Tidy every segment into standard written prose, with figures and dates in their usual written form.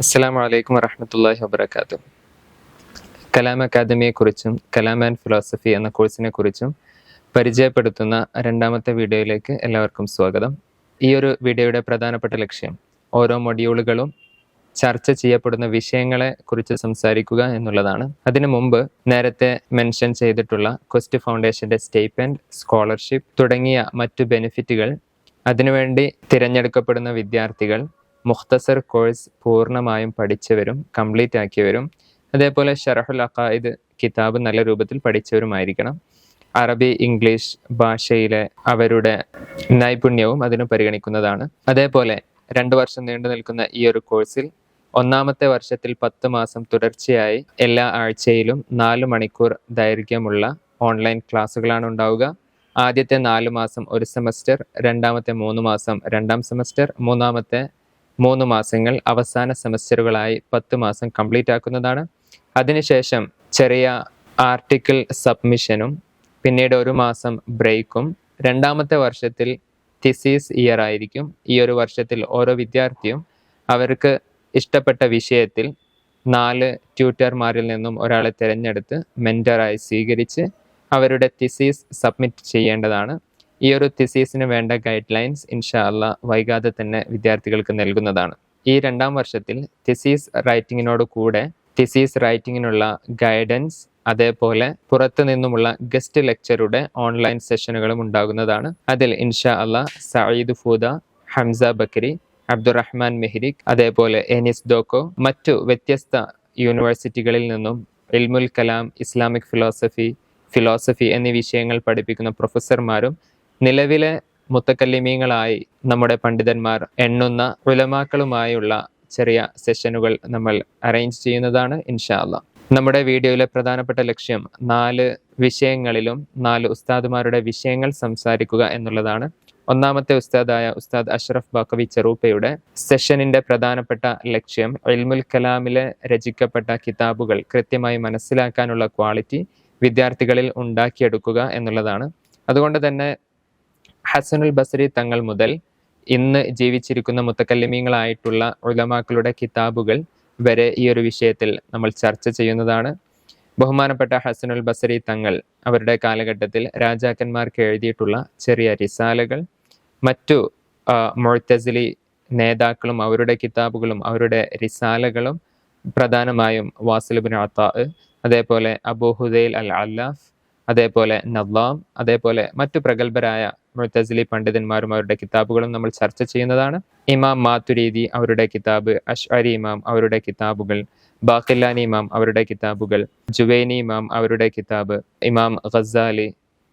അസ്സലാമു അലൈക്കും വറഹ്മത്തുള്ളാഹി വബറകാതുഹു. കലാം അക്കാദമിയെക്കുറിച്ചും കലാം ആൻഡ് ഫിലോസഫി എന്ന കോഴ്സിനെ കുറിച്ചും പരിചയപ്പെടുത്തുന്ന രണ്ടാമത്തെ വീഡിയോയിലേക്ക് എല്ലാവർക്കും സ്വാഗതം. ഈ ഒരു വീഡിയോയുടെ പ്രധാനപ്പെട്ട ലക്ഷ്യം ഓരോ മൊഡ്യൂളുകളും ചർച്ച ചെയ്യപ്പെടുന്ന വിഷയങ്ങളെ കുറിച്ച് സംസാരിക്കുക എന്നുള്ളതാണ്. അതിനു മുമ്പ് നേരത്തെ മെൻഷൻ ചെയ്തിട്ടുള്ള ക്വസ്റ്റ് ഫൗണ്ടേഷന്റെ സ്റ്റൈപ്പൻഡ്, സ്കോളർഷിപ്പ് തുടങ്ങിയ മറ്റു ബെനിഫിറ്റുകൾ, അതിനുവേണ്ടി തിരഞ്ഞെടുക്കപ്പെടുന്ന വിദ്യാർത്ഥികൾ മുഖ്തസർ കോഴ്സ് പൂർണ്ണമായും പഠിച്ചവരും കംപ്ലീറ്റ് ആക്കിയവരും, അതേപോലെ ഷറഹുൽ അഖായിദ് കിതാബ് നല്ല രൂപത്തിൽ പഠിച്ചവരുമായിരിക്കണം. അറബി, ഇംഗ്ലീഷ് ഭാഷയിലെ അവരുടെ നൈപുണ്യവും അതിന് പരിഗണിക്കുന്നതാണ്. അതേപോലെ 2 വർഷം നീണ്ടു നിൽക്കുന്ന ഈ ഒരു കോഴ്സിൽ ഒന്നാമത്തെ വർഷത്തിൽ 10 മാസം തുടർച്ചയായി എല്ലാ ആഴ്ചയിലും 4 മണിക്കൂർ ദൈർഘ്യമുള്ള ഓൺലൈൻ ക്ലാസ്സുകളാണ് ഉണ്ടാവുക. ആദ്യത്തെ 4 മാസം ഒരു സെമസ്റ്റർ, രണ്ടാമത്തെ 3 മാസം 2ാം സെമസ്റ്റർ, മൂന്നാമത്തെ 3 മാസങ്ങൾ അവസാന സെമസ്റ്ററുകളായി 10 മാസം കംപ്ലീറ്റ് ആക്കുന്നതാണ്. അതിനുശേഷം ചെറിയ ആർട്ടിക്കിൾ സബ്മിഷനും പിന്നീട് 1 മാസം ബ്രേക്കും, രണ്ടാമത്തെ വർഷത്തിൽ തിസീസ് ഇയർ ആയിരിക്കും. ഈ ഒരു വർഷത്തിൽ ഓരോ വിദ്യാർത്ഥിയും അവർക്ക് ഇഷ്ടപ്പെട്ട വിഷയത്തിൽ 4 ട്യൂട്ടർമാരിൽ നിന്നും ഒരാളെ തിരഞ്ഞെടുത്ത് മെന്ററായി സ്വീകരിച്ച് അവരുടെ തിസീസ് സബ്മിറ്റ് ചെയ്യേണ്ടതാണ്. ഈ ഒരു തിസീസിന് വേണ്ട ഗൈഡ് ലൈൻസ് ഇൻഷാ അല്ലാഹ് വൈകാതെ തന്നെ വിദ്യാർത്ഥികൾക്ക് നൽകുന്നതാണ്. ഈ 2ാം വർഷത്തിൽ തിസീസ് റൈറ്റിങ്ങിനോട് കൂടെ തിസീസ് റൈറ്റിങ്ങിനുള്ള ഗൈഡൻസ്, അതേപോലെ പുറത്തു നിന്നുമുള്ള ഗസ്റ്റ് ലെക്ചറുടെ ഓൺലൈൻ സെഷനുകളും ഉണ്ടാകുന്നതാണ്. അതിൽ ഇൻഷാ അല്ലാഹ് സഈദ് ഫൂദ, ഹംസ ബക്കരി, അബ്ദുറഹ്മാൻ മെഹ്രിക്, അതേപോലെ എനിസ് ദോക്കോ, മറ്റു വ്യത്യസ്ത യൂണിവേഴ്സിറ്റികളിൽ നിന്നും ഇൽമുൽ കലാം, ഇസ്ലാമിക് ഫിലോസഫി എന്നീ വിഷയങ്ങൾ പഠിപ്പിക്കുന്ന പ്രൊഫസർമാരും നിലവിലെ മുത്തക്കല്ലിമീങ്ങളായി നമ്മുടെ പണ്ഡിതന്മാർ എണ്ണുന്ന ഉലമാക്കളുമായുള്ള ചെറിയ സെഷനുകൾ നമ്മൾ അറേഞ്ച് ചെയ്യുന്നതാണ് ഇൻഷാ അല്ലാഹ്. നമ്മുടെ വീഡിയോയിലെ പ്രധാനപ്പെട്ട ലക്ഷ്യം 4 വിഷയങ്ങളിലും 4 ഉസ്താദുമാരുടെ വിഷയങ്ങൾ സംസാരിക്കുക എന്നുള്ളതാണ്. ഒന്നാമത്തെ ഉസ്താദായ ഉസ്താദ് അഷ്റഫ് ബാക്കവി ചെറൂപ്പയുടെ സെഷനിന്റെ പ്രധാനപ്പെട്ട ലക്ഷ്യം ഇൽമുൽ കലാമിലെ രചിക്കപ്പെട്ട കിതാബുകൾ കൃത്യമായി മനസ്സിലാക്കാനുള്ള ക്വാളിറ്റി വിദ്യാർത്ഥികളിൽ ഉണ്ടാക്കിയെടുക്കുക എന്നുള്ളതാണ്. അതുകൊണ്ട് തന്നെ ഹസനുൽ ബസ്രി തങ്ങൾ മുതൽ ഇന്ന് ജീവിച്ചിരിക്കുന്ന മുത്തക്കല്ലിമീങ്ങളായിട്ടുള്ള ഉലമാക്കളുടെ കിതാബുകൾ വരെ ഈ ഒരു വിഷയത്തിൽ നമ്മൾ ചർച്ച ചെയ്യുന്നതാണ്. ബഹുമാനപ്പെട്ട ഹസനുൽ ബസ്രി തങ്ങൾ അവരുടെ കാലഘട്ടത്തിൽ രാജാക്കന്മാർക്ക് എഴുതിയിട്ടുള്ള ചെറിയ റിസാലകൾ, മറ്റു മുഅ്തസിലി നേതാക്കളും അവരുടെ കിതാബുകളും അവരുടെ റിസാലകളും, പ്രധാനമായും വാസിൽ ഇബ്നു അത്താ, അതേപോലെ അബൂ ഹുദൈൽ അൽ അല്ലാഫ്, അതേപോലെ നദ്ലാം, അതേപോലെ മറ്റു പ്രഗത്ഭരായ മുഅ്തസിലി പണ്ഡിതന്മാരും അവരുടെ കിതാബുകളും നമ്മൾ ചർച്ച ചെയ്യുന്നതാണ്. ഇമാം മാതുരീദി അവരുടെ കിതാബ്, അശ്അരി ഇമാം അവരുടെ കിതാബുകൾ, ബാഖിലാനി ഇമാം അവരുടെ കിതാബുകൾ, ജുവൈനി ഇമാം അവരുടെ കിതാബ്, ഇമാം ഗസാലി,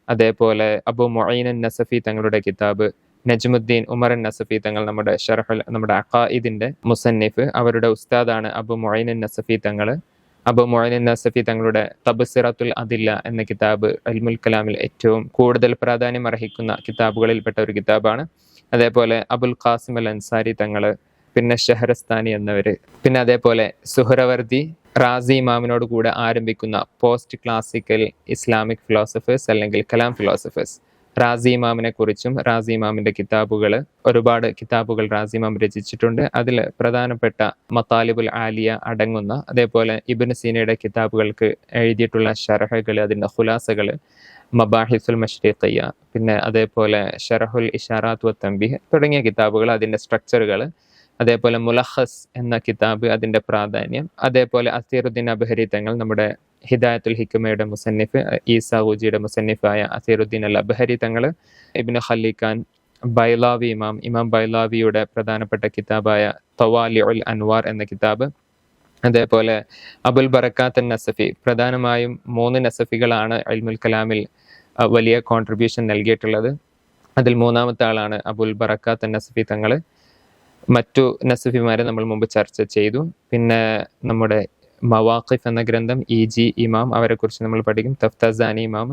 അതേപോലെ അബു മുഈൻ നസഫി തങ്ങളുടെ കിതാബ്, നജ്മുദ്ദീൻ ഉമർ നസഫി തങ്ങൾ നമ്മുടെ അഖായിദിന്റെ മുസന്നിഫ്, അവരുടെ ഉസ്താദാണ് അബു മുഈൻ നസഫി തങ്ങൾ. അബു മുഈൻ നസഫി തങ്ങളുടെ തബ്സിറത്തുൽ അദില്ല എന്ന കിതാബ് ഇൽമുൽ കലാമിൽ ഏറ്റവും കൂടുതൽ പ്രാധാന്യം അർഹിക്കുന്ന കിതാബുകളിൽപ്പെട്ട ഒരു കിതാബാണ്. അതേപോലെ അബുൽ ഖാസിം അൽ അൻസാരി തങ്ങൾ, പിന്നെ ഷഹറസ്ഥാനി എന്നിവര്, പിന്നെ അതേപോലെ സുഹ്റവർദി, റാസി ഇമാമിനോട് കൂടെ ആരംഭിക്കുന്ന പോസ്റ്റ് ക്ലാസിക്കൽ ഇസ്ലാമിക് ഫിലോസഫേഴ്സ് അല്ലെങ്കിൽ കലാം ഫിലോസഫേഴ്സ്, റാസി ഇമാമിനെ കുറിച്ചും റാസി ഇമാമിന്റെ കിതാബുകൾ, ഒരുപാട് കിതാബുകൾ റാസി ഇമാം രചിച്ചിട്ടുണ്ട്. അതിൽ പ്രധാനപ്പെട്ട മത്താലിബുൽ ആലിയ അടങ്ങുന്ന, അതേപോലെ ഇബ്നു സീനയുടെ കിതാബുകൾക്ക് എഴുതിയിട്ടുള്ള ഷറഹുകൾ, അതിൻ്റെ ഖുലാസകൾ, മബാഹിസുൽ മശ്രിഖിയ്യ, പിന്നെ അതേപോലെ ഷറഹുൽ ഇഷാറാത്ത് വ തൻബീഹ് തുടങ്ങിയ കിതാബുകൾ, അതിൻ്റെ സ്ട്രക്ചറുകൾ, അതേപോലെ മുലഖസ് എന്ന കിതാബ്, അതിൻ്റെ പ്രാധാന്യം, അതേപോലെ അസീറുദ്ദീൻ അബ്ഹരി തങ്ങൾ, നമ്മുടെ ഹിദായത്തുൽ ഹിക്മയുടെ മുസന്നിഫ്, ഈസാ ഊജിയുടെ മുസന്നിഫായ അസീറുദ്ദീൻ അൽ അബ്ഹരി തങ്ങൾ, ഇബ്നു ഖല്ലിഖാൻ, ബൈലാവി ഇമാം ബൈലാവിയുടെ പ്രധാനപ്പെട്ട കിതാബായ തവാലിഉൽ അൻവാർ എന്ന കിതാബ്, അതേപോലെ അബുൽ ബറക്കാത്ത് നസഫി, പ്രധാനമായും 3 നസഫികളാണ് ഇൽമുൽ കലാമിൽ വലിയ കോൺട്രിബ്യൂഷൻ നൽകിയിട്ടുള്ളത്. അതിൽ 3ാമത്തെ ആളാണ് അബുൽ ബറക്കാത്ത് നസഫി തങ്ങൾ. മറ്റു നസഫിമാരെ നമ്മൾ മുമ്പ് ചർച്ച ചെയ്തു. പിന്നെ നമ്മുടെ മവാഖിഫ് എന്ന ഗ്രന്ഥം ഇ.ജി. ഇമാം, അവരെ കുറിച്ച് നമ്മൾ പഠിക്കും. തഫ്തസാനി ഇമാം,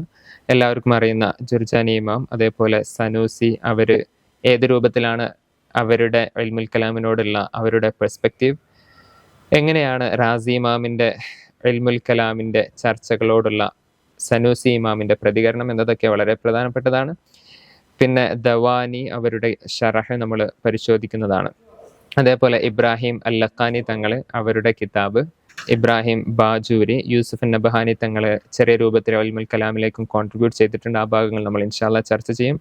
എല്ലാവർക്കും അറിയുന്ന ജുർജാനി ഇമാം, അതേപോലെ സനൂസി, അവർ ഏത് രൂപത്തിലാണ് അവരുടെ ഇൽമുൽ കലാമിനോടുള്ള അവരുടെ പെർസ്പെക്റ്റീവ്, എങ്ങനെയാണ് റാസി ഇമാമിൻ്റെ ഇൽമുൽ കലാമിൻ്റെ ചർച്ചകളോടുള്ള സനൂസി ഇമാമിൻ്റെ പ്രതികരണം എന്നതൊക്കെ വളരെ പ്രധാനപ്പെട്ടതാണ്. പിന്നെ ദവാനി അവരുടെ ഷറഹ് നമ്മൾ പരിശോധിക്കുന്നതാണ്. അതേപോലെ ഇബ്രാഹിം അല്ലഖാനി തങ്ങൾ അവരുടെ കിതാബ്, ഇബ്രാഹിം ബാജൂരി, യൂസുഫ് നബഹാനി തങ്ങൾ ചെറിയ രൂപത്തിൽ ഇൽമുൽ കലാമിലേക്കും കോൺട്രിബ്യൂട്ട് ചെയ്തിട്ടുണ്ട്. ആ ഭാഗങ്ങൾ നമ്മൾ ഇൻഷാല്ല ചർച്ച ചെയ്യും.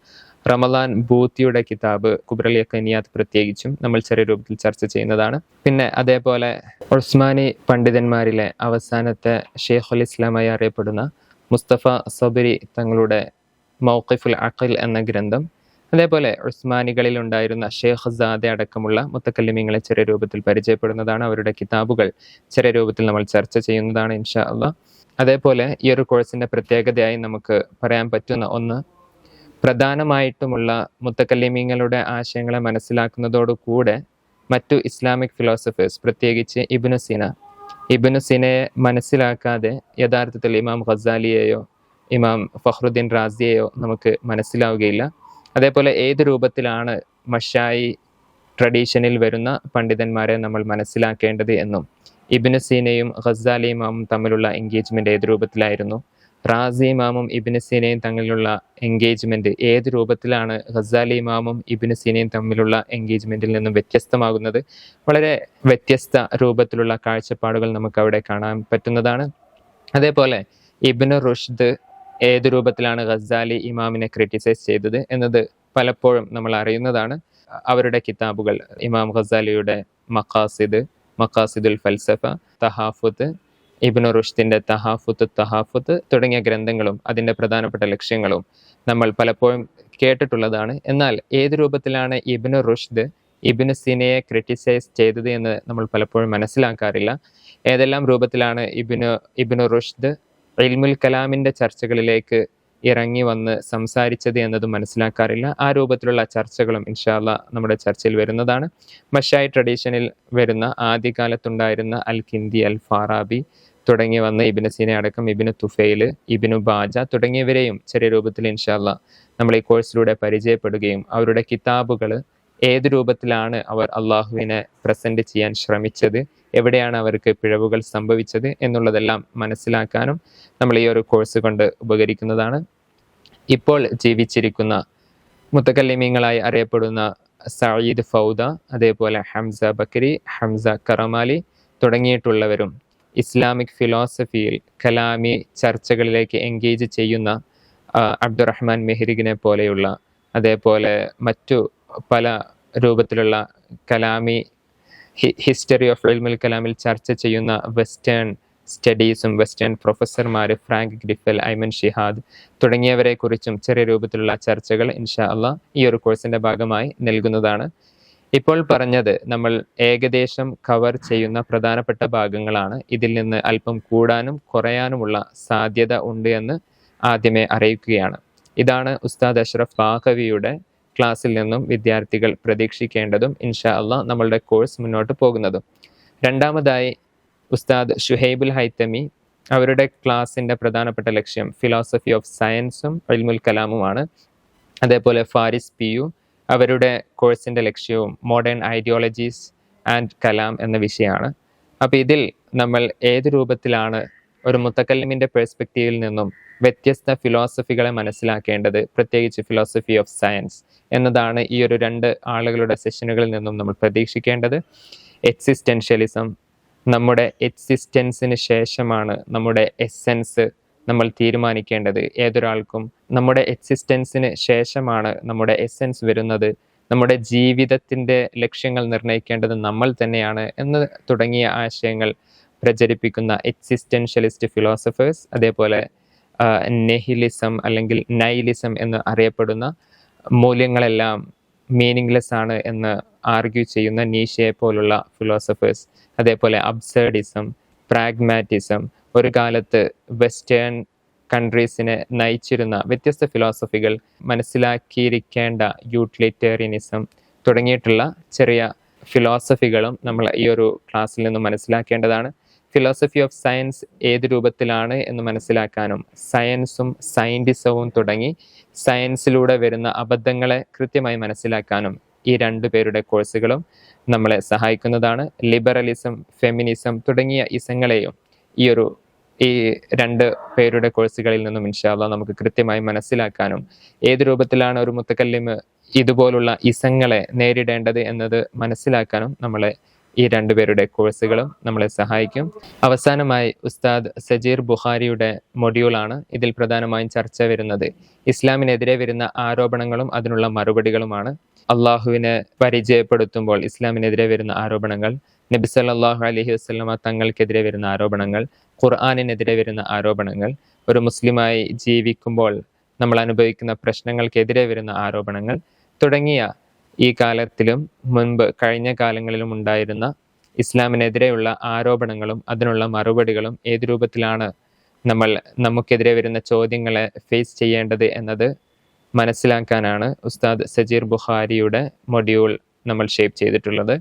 റമലാൻ ബൂത്തിയുടെ കിതാബ് കുബ്രൽ യഖനിയാത്ത് പ്രത്യേകിച്ചും നമ്മൾ ചെറിയ രൂപത്തിൽ ചർച്ച ചെയ്യുന്നതാണ്. പിന്നെ അതേപോലെ ഉസ്മാനി പണ്ഡിതന്മാരിലെ അവസാനത്തെ ഷെയ്ഖുൽ ഇസ്ലാമായി അറിയപ്പെടുന്ന മുസ്തഫ സബരി തങ്ങളുടെ മൗഖിഫുൽ അഖിൽ എന്ന ഗ്രന്ഥം, അതേപോലെ ഉസ്മാനികളിൽ ഉണ്ടായിരുന്ന ഷെയ്ഖ് സാദെ അടക്കമുള്ള മുത്തക്കല്ലിമീങ്ങളെ ചെറിയ രൂപത്തിൽ പരിചയപ്പെടുന്നതാണ്. അവരുടെ കിതാബുകൾ ചെറിയ രൂപത്തിൽ നമ്മൾ ചർച്ച ചെയ്യുന്നതാണ് ഇൻഷാ അള്ളാഹ്. അതേപോലെ ഈ ഒരു കോഴ്സിന്റെ പ്രത്യേകതയായി നമുക്ക് പറയാൻ പറ്റുന്ന ഒന്ന്, പ്രധാനമായിട്ടുമുള്ള മുത്തക്കല്ലിമീങ്ങളുടെ ആശയങ്ങളെ മനസ്സിലാക്കുന്നതോടുകൂടെ മറ്റു ഇസ്ലാമിക് ഫിലോസഫേഴ്സ്, പ്രത്യേകിച്ച് ഇബ്നു സിനയെ മനസ്സിലാക്കാതെ യഥാർത്ഥത്തിൽ ഇമാം ഖസാലിയെയോ ഇമാം ഫഖ്റുദ്ദീൻ റാസിയെയോ നമുക്ക് മനസ്സിലാവുകയില്ല. അതേപോലെ ഏത് രൂപത്തിലാണ് മഷായി ട്രഡീഷനിൽ വരുന്ന പണ്ഡിതന്മാരെ നമ്മൾ മനസ്സിലാക്കേണ്ടത് എന്നും, ഇബ്നു സീനയും ഖസാലി ഇമാമും തമ്മിലുള്ള എൻഗേജ്മെന്റ് ഏത് രൂപത്തിലായിരുന്നു, റാസി ഇമാമും ഇബ്നു സീനയും തമ്മിലുള്ള എൻഗേജ്മെന്റ് ഏത് രൂപത്തിലാണ് ഖസാലി ഇമാമും ഇബ്നു സീനയും തമ്മിലുള്ള എൻഗേജ്മെന്റിൽ നിന്നും വ്യത്യസ്തമാകുന്നത്, വളരെ വ്യത്യസ്ത രൂപത്തിലുള്ള കാഴ്ചപ്പാടുകൾ നമുക്ക് അവിടെ കാണാൻ പറ്റുന്നതാണ്. അതേപോലെ ഇബ്നു റുഷ്ദ് ഏത് രൂപത്തിലാണ് ഖസാലി ഇമാമിനെ ക്രിറ്റിസൈസ് ചെയ്തത് എന്നത് പലപ്പോഴും നമ്മൾ അറിയുന്നതാണ്. അവരുടെ കിതാബുകൾ ഇമാം ഖസാലിയുടെ മഖാസിദുൽ ഫൽസഫ, തഹാഫുത്ത്, ഇബ്നു റുഷ്ദിന്റെ തഹാഫുത്ത് തുടങ്ങിയ ഗ്രന്ഥങ്ങളും അതിൻ്റെ പ്രധാനപ്പെട്ട ലക്ഷ്യങ്ങളും നമ്മൾ പലപ്പോഴും കേട്ടിട്ടുള്ളതാണ്. എന്നാൽ ഏത് രൂപത്തിലാണ് ഇബ്നു റുഷ്ദ് ഇബ്നു സിനയെ ക്രിറ്റിസൈസ് ചെയ്തത് എന്ന് നമ്മൾ പലപ്പോഴും മനസ്സിലാക്കാറില്ല. ഏതെല്ലാം രൂപത്തിലാണ് ഇബ്നു റുഷ്ദ് ഇൽമുൽ കലാമിന്റെ ചർച്ചകളിലേക്ക് ഇറങ്ങി വന്ന് സംസാരിച്ചത് എന്നത് മനസ്സിലാക്കാറില്ല. ആ രൂപത്തിലുള്ള ചർച്ചകളും ഇൻഷാ അല്ലാഹ് നമ്മുടെ ചർച്ചയിൽ വരുന്നതാണ്. മഷായി ട്രഡീഷനിൽ വരുന്ന ആദ്യകാലത്തുണ്ടായിരുന്ന അൽ കിന്ദി, അൽ ഫാറാബി തുടങ്ങി വന്ന ഇബ്നു സീന അടക്കം ഇബ്നു തുഫൈൽ, ഇബ്നു ബാജ തുടങ്ങിയവരെയും ചെറിയ രൂപത്തിൽ ഇൻഷാ അല്ലാഹ് നമ്മൾ ഈ കോഴ്സിലൂടെ പരിചയപ്പെടുകയും അവരുടെ കിതാബുകൾ ഏത് രൂപത്തിലാണ് അവർ അള്ളാഹുവിനെ പ്രസന്റ് ചെയ്യാൻ ശ്രമിച്ചത്, എവിടെയാണ് അവർക്ക് പിഴവുകൾ സംഭവിച്ചത് എന്നുള്ളതെല്ലാം മനസ്സിലാക്കാനും നമ്മൾ ഈ ഒരു കോഴ്സ് കൊണ്ട് ഉപകരിക്കുന്നതാണ്. ഇപ്പോൾ ജീവിച്ചിരിക്കുന്ന മുത്തക്കല്ലിമീങ്ങളായി അറിയപ്പെടുന്ന സഈദ് ഫൗദ, അതേപോലെ ഹംസ ബക്കരി, ഹംസ കറമാലി തുടങ്ങിയിട്ടുള്ളവരും ഇസ്ലാമിക് ഫിലോസഫിയിൽ കലാമി ചർച്ചകളിലേക്ക് എൻഗേജ് ചെയ്യുന്ന അബ്ദുറഹ്മാൻ മെഹ്രിഗിനെ പോലെയുള്ള, അതേപോലെ മറ്റു പല രൂപത്തിലുള്ള കലാമി ഹിസ്റ്ററി ഓഫ് ഇൽമുൽ കലാമിൽ ചർച്ച ചെയ്യുന്ന വെസ്റ്റേൺ സ്റ്റഡീസും വെസ്റ്റേൺ പ്രൊഫസർമാർ ഫ്രാങ്ക് ഗ്രിഫൽ, ഐമൻ ഷിഹാദ് തുടങ്ങിയവരെ കുറിച്ചും ചെറിയ രൂപത്തിലുള്ള ചർച്ചകൾ ഇൻഷാ അള്ളാഹ് ഈ ഒരു കോഴ്സിന്റെ ഭാഗമായി നൽകുന്നതാണ്. ഇപ്പോൾ പറഞ്ഞത് നമ്മൾ ഏകദേശം കവർ ചെയ്യുന്ന പ്രധാനപ്പെട്ട ഭാഗങ്ങളാണ്. ഇതിൽ നിന്ന് അല്പം കൂടാനും കുറയാനുമുള്ള സാധ്യത ഉണ്ട് എന്ന് ആദ്യമേ അറിയിക്കുകയാണ്. ഇതാണ് ഉസ്താദ് അഷ്റഫ് ബാഖവിയുടെ ക്ലാസ്സിൽ നിന്നും വിദ്യാർത്ഥികൾ പ്രതീക്ഷിക്കേണ്ടതും ഇൻഷാ അള്ളാഹ് നമ്മളുടെ കോഴ്സ് മുന്നോട്ട് പോകുന്നതും. രണ്ടാമതായി ഉസ്താദ് ഷുഹൈബുൽ ഹൈത്തമി, അവരുടെ ക്ലാസ്സിൻ്റെ പ്രധാനപ്പെട്ട ലക്ഷ്യം ഫിലോസഫി ഓഫ് സയൻസും ഇൽമുൽ കലാമുമാണ്. അതേപോലെ ഫാരിസ് PU, അവരുടെ കോഴ്സിൻ്റെ ലക്ഷ്യവും മോഡേൺ ഐഡിയോളജീസ് ആൻഡ് കലാം എന്ന വിഷയമാണ്. അപ്പോൾ ഇതിൽ നമ്മൾ ഏത് രൂപത്തിലാണ് ഒരു മുത്തക്കല്ലിമിൻ്റെ പെർസ്പെക്റ്റീവിൽ നിന്നും വ്യത്യസ്ത ഫിലോസഫികളെ മനസ്സിലാക്കേണ്ടത്, പ്രത്യേകിച്ച് ഫിലോസഫി ഓഫ് സയൻസ് എന്നതാണ് ഈ ഒരു 2 ആളുകളുടെ സെഷനുകളിൽ നിന്നും നമ്മൾ പ്രതീക്ഷിക്കേണ്ടത്. എക്സിസ്റ്റൻഷ്യലിസം, നമ്മുടെ എക്സിസ്റ്റൻസിന് ശേഷമാണ് നമ്മുടെ എസെൻസ് നമ്മൾ തീരുമാനിക്കേണ്ടത്. ഏതൊരാൾക്കും നമ്മുടെ എക്സിസ്റ്റൻസിന് ശേഷമാണ് നമ്മുടെ എസെൻസ് വരുന്നത്. നമ്മുടെ ജീവിതത്തിൻ്റെ ലക്ഷ്യങ്ങൾ നിർണ്ണയിക്കേണ്ടത് നമ്മൾ തന്നെയാണ് എന്ന് തുടങ്ങിയ ആശയങ്ങൾ പ്രചരിപ്പിക്കുന്ന എക്സിസ്റ്റൻഷ്യലിസ്റ്റ് ഫിലോസഫേഴ്സ്, അതേപോലെ നെഹിലിസം അല്ലെങ്കിൽ നൈലിസം എന്ന് അറിയപ്പെടുന്ന മൂല്യങ്ങളെല്ലാം മീനിങ്ലെസ് ആണ് എന്ന് ആർഗ്യൂ ചെയ്യുന്ന നീഷയെ പോലുള്ള ഫിലോസഫേഴ്സ്, അതേപോലെ അബ്സേർഡിസം, പ്രാഗ്മാറ്റിസം, ഒരു കാലത്ത് വെസ്റ്റേൺ കൺട്രീസിനെ നയിച്ചിരുന്ന വ്യത്യസ്ത ഫിലോസഫികൾ, മനസ്സിലാക്കിയിരിക്കേണ്ട യൂട്ടിലിറ്റേറിയനിസം തുടങ്ങിയിട്ടുള്ള ചെറിയ ഫിലോസഫികളും നമ്മൾ ഈ ഒരു ക്ലാസ്സിൽ നിന്ന് മനസ്സിലാക്കേണ്ടതാണ്. ഫിലോസഫി ഓഫ് സയൻസ് ഏത് രൂപത്തിലാണ് എന്ന് മനസ്സിലാക്കാനും സയൻസും സയൻറ്റിസവും തുടങ്ങി സയൻസിലൂടെ വരുന്ന അബദ്ധങ്ങളെ കൃത്യമായി മനസ്സിലാക്കാനും ഈ 2 പേരുടെ കോഴ്സുകളും നമ്മളെ സഹായിക്കുന്നതാണ്. ലിബറലിസം, ഫെമിനിസം തുടങ്ങിയ ഇസങ്ങളെയും ഈ 2 പേരുടെ കോഴ്സുകളിൽ നിന്നും ഇൻഷാ അല്ലാഹ് നമുക്ക് കൃത്യമായി മനസ്സിലാക്കാനും ഏത് രൂപത്തിലാണ് ഒരു മുത്തക്കല്ലിം ഇതുപോലുള്ള ഇസങ്ങളെ നേരിടേണ്ടത് എന്നത് മനസ്സിലാക്കാനും നമ്മളെ ഈ രണ്ടുപേരുടെ കോഴ്സുകളും നമ്മളെ സഹായിക്കും. അവസാനമായി ഉസ്താദ് സജീർ ബുഖാരിയുടെ മൊഡ്യൂളാണ്. ഇതിൽ പ്രധാനമായും ചർച്ച വരുന്നത് ഇസ്ലാമിനെതിരെ വരുന്ന ആരോപണങ്ങളും അതിനുള്ള മറുപടികളുമാണ്. അള്ളാഹുവിനെ പരിചയപ്പെടുത്തുമ്പോൾ ഇസ്ലാമിനെതിരെ വരുന്ന ആരോപണങ്ങൾ, നബി സല്ലല്ലാഹു അലൈഹി വസല്ലമ തങ്ങൾക്കെതിരെ വരുന്ന ആരോപണങ്ങൾ, ഖുർആനിനെതിരെ വരുന്ന ആരോപണങ്ങൾ, ഒരു മുസ്ലിമായി ജീവിക്കുമ്പോൾ നമ്മൾ അനുഭവിക്കുന്ന പ്രശ്നങ്ങൾക്കെതിരെ വരുന്ന ആരോപണങ്ങൾ തുടങ്ങിയ ഈ കാലത്തിലും മുൻപ് കഴിഞ്ഞ കാലങ്ങളിലും ഉണ്ടായിരുന്ന ഇസ്ലാമിനെതിരെയുള്ള ആരോപണങ്ങളും അതിനുള്ള മറുപടികളും ഏത് രൂപത്തിലാണ് നമ്മൾ നമുക്കെതിരെ വരുന്ന ചോദ്യങ്ങളെ ഫേസ് ചെയ്യേണ്ടത് എന്നത് മനസ്സിലാക്കാനാണ് ഉസ്താദ് സജീർ ബുഖാരിയുടെ മൊഡ്യൂൾ നമ്മൾ ഷേപ്പ് ചെയ്തിട്ടുള്ളത്.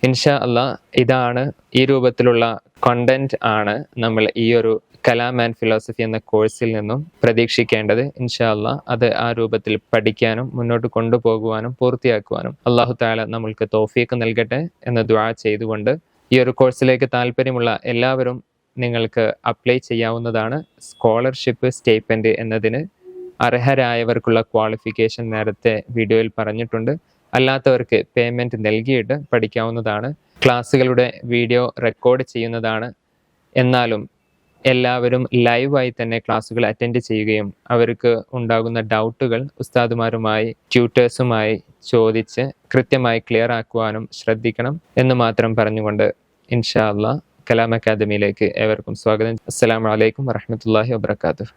ഇൻഷാ അള്ളാഹ് ഇതാണ്, ഈ രൂപത്തിലുള്ള കണ്ടന്റ് ആണ് നമ്മൾ ഈ ഒരു കലാം ആൻഡ് ഫിലോസഫി എന്ന കോഴ്സിൽ നിന്നും പ്രതീക്ഷിക്കേണ്ടത്. ഇൻഷാ അള്ളാഹ് അത് ആ രൂപത്തിൽ പഠിക്കാനും മുന്നോട്ട് കൊണ്ടുപോകുവാനും പൂർത്തിയാക്കുവാനും അള്ളാഹു തആല നമ്മൾക്ക് തൗഫീഖ് നൽകട്ടെ എന്ന് ദുആ ചെയ്തുകൊണ്ട്, ഈ ഒരു കോഴ്സിലേക്ക് താല്പര്യമുള്ള എല്ലാവരും നിങ്ങൾക്ക് അപ്ലൈ ചെയ്യാവുന്നതാണ്. സ്കോളർഷിപ്പ് സ്റ്റൈപ്പൻഡ് എന്നതിന് അർഹരായവർക്കുള്ള ക്വാളിഫിക്കേഷൻ നേരത്തെ വീഡിയോയിൽ പറഞ്ഞിട്ടുണ്ട്. അല്ലാത്തവർക്ക് പേയ്മെൻറ്റ് നൽകിയിട്ട് പഠിക്കാവുന്നതാണ്. ക്ലാസ്സുകളുടെ വീഡിയോ റെക്കോർഡ് ചെയ്യുന്നതാണ്. എന്നാലും എല്ലാവരും ലൈവായി തന്നെ ക്ലാസ്സുകൾ അറ്റൻഡ് ചെയ്യുകയും അവർക്ക് ഉണ്ടാകുന്ന ഡൗട്ടുകൾ ഉസ്താദുമാരുമായി ട്യൂട്ടേഴ്സുമായി ചോദിച്ച് കൃത്യമായി ക്ലിയർ ആക്കുവാനും ശ്രദ്ധിക്കണം എന്ന് മാത്രം പറഞ്ഞുകൊണ്ട് ഇൻഷാ അള്ളാഹ് കലാം അക്കാദമിയിലേക്ക് ഏവർക്കും സ്വാഗതം. അസ്സലാമു അലൈക്കും വറഹ്മത്തുള്ളാഹി വബറകാതുഹു.